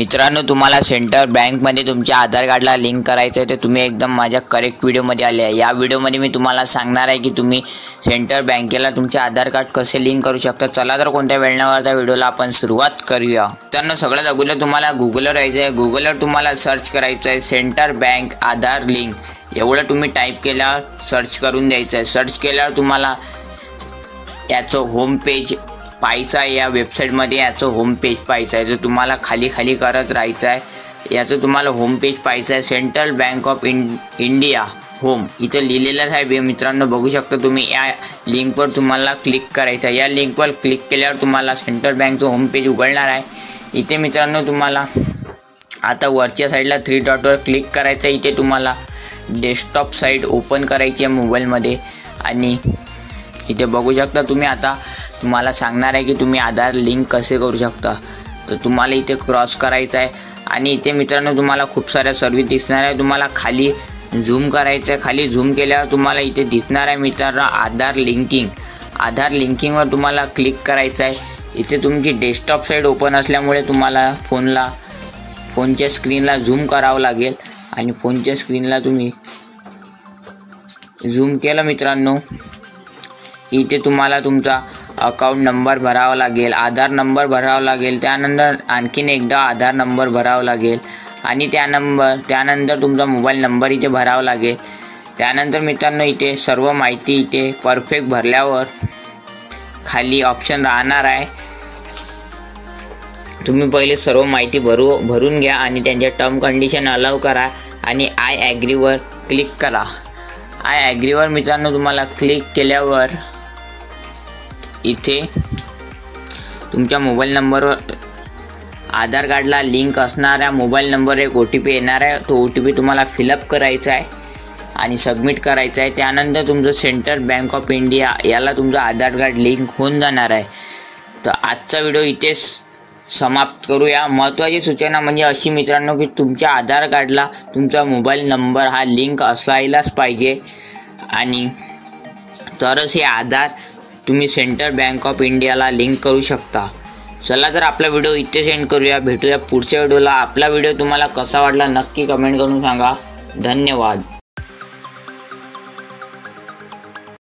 मित्रांनो, तुम्हाला सेंट्रल बँकमध्ये तुमच्या आधार कार्डला लिंक करायचं आहे तर तुम्ही एकदम माझ्या करेक्ट व्हिडिओमध्ये आले आहे। या व्हिडिओमध्ये मी तुम्हाला सांगणार आहे की तुम्ही सेंट्रल बँकेला तुमचे आधार कार्ड कसे लिंक करू शकता। चला तर कोणत्या वेळ न करता व्हिडिओला आपण सुरुवात करूया। मित्रांनो, सगळ्यात अगोदर तुम्हाला गुगलवर यायचं आहे। गुगलवर तुम्हाला सर्च करायचं आहे सेंट्रल बँक आधार लिंक। एवढं तुम्ही टाईप केल्यावर सर्च करून द्यायचं आहे। सर्च केल्यावर तुम्हाला याचं होम पेज पाहायचं आहे। या वेबसाईटमध्ये याचं होम पेज पाहायचं आहे, जो तुम्हाला खाली करत राहायचं आहे। याचं तुम्हाला होम पेज पाहायचं आहे। Central bank of India home इथं लिहिलेलं आहे मित्रांनो, बघू शकता तुम्ही। या लिंकवर तुम्हाला क्लिक करायचं आहे। या लिंकवर क्लिक केल्यावर तुम्हाला सेंट्रल बँकचं होम पेज उघडणार आहे। इथे मित्रांनो तुम्हाला आता वरच्या साईडला 3 डॉटवर क्लिक करायचं आहे। इथे तुम्हाला डेस्कटॉप साईट ओपन करायची आहे मोबाईलमध्ये आणि इथे बघू शकता तुम्ही। आता तुम्हाला सांगणार आहे की तुम्ही आधार लिंक कसे करू शकता। तर तुम्हाला इथे क्रॉस करायचं आहे आणि इथे मित्रांनो तुम्हाला खूप साऱ्या सर्विस दिसणार आहे। तुम्हाला खाली झूम करायचं आहे। खाली झूम केल्यावर तुम्हाला इथे दिसणार आहे मित्रांनो आधार लिंकिंग। आधार लिंकिंगवर तुम्हाला क्लिक करायचं आहे। इथे तुमची डेस्कटॉप साईट ओपन असल्यामुळे तुम्हाला फोनच्या स्क्रीनला झूम करावं लागेल आणि फोनच्या स्क्रीनला तुम्ही झूम केलं मित्रांनो, इथे तुम्हाला तुमचा अकाउंट नंबर भरावा लागेल, आधार नंबर भरावा लागेल। त्यानंतर आणखीन एकदा आधार नंबर भरावा लागेल आणि त्यानंतर तुमचा मोबाईल नंबर इथे भरावा लागेल। त्यानंतर मित्रांनो इथे सर्व माहिती इथे परफेक्ट भरल्यावर खाली ऑप्शन राहणार आहे। तुम्ही पहिले सर्व माहिती भरून घ्या आणि त्यांच्या टर्म कंडिशन अलाउ करा आणि आय ॲग्रीवर क्लिक करा। आय ॲग्रीवर मित्रांनो तुम्हाला क्लिक केल्यावर इथे तुमच्या मोबाईल नंबरवर आधार कार्डला लिंक असणाऱ्या मोबाईल नंबर एक OTP येणार आहे। तो OTP तुम्हाला फिलअप करायचा आहे आणि सबमिट करायचा आहे। त्यानंतर तुमचं सेंट्रल बँक ऑफ इंडिया याला तुमचं आधार कार्ड लिंक होऊन जाणार आहे। तर आजचा व्हिडिओ इथेच समाप्त करूया। महत्त्वाची सूचना म्हणजे अशी मित्रांनो की तुमच्या आधार कार्डला तुमचा मोबाईल नंबर हा लिंक असायलाच पाहिजे आणि तरच हे आधार तुम्ही सेंट्रल बँक ऑफ इंडियाला लिंक करू शकता। चला तर आपला व्हिडिओ इथे सेंड करूया। भेटूया पुढच्या व्हिडिओला। आपला व्हिडिओ तुम्हाला कसा वाटला नक्की कमेंट करून सांगा। धन्यवाद।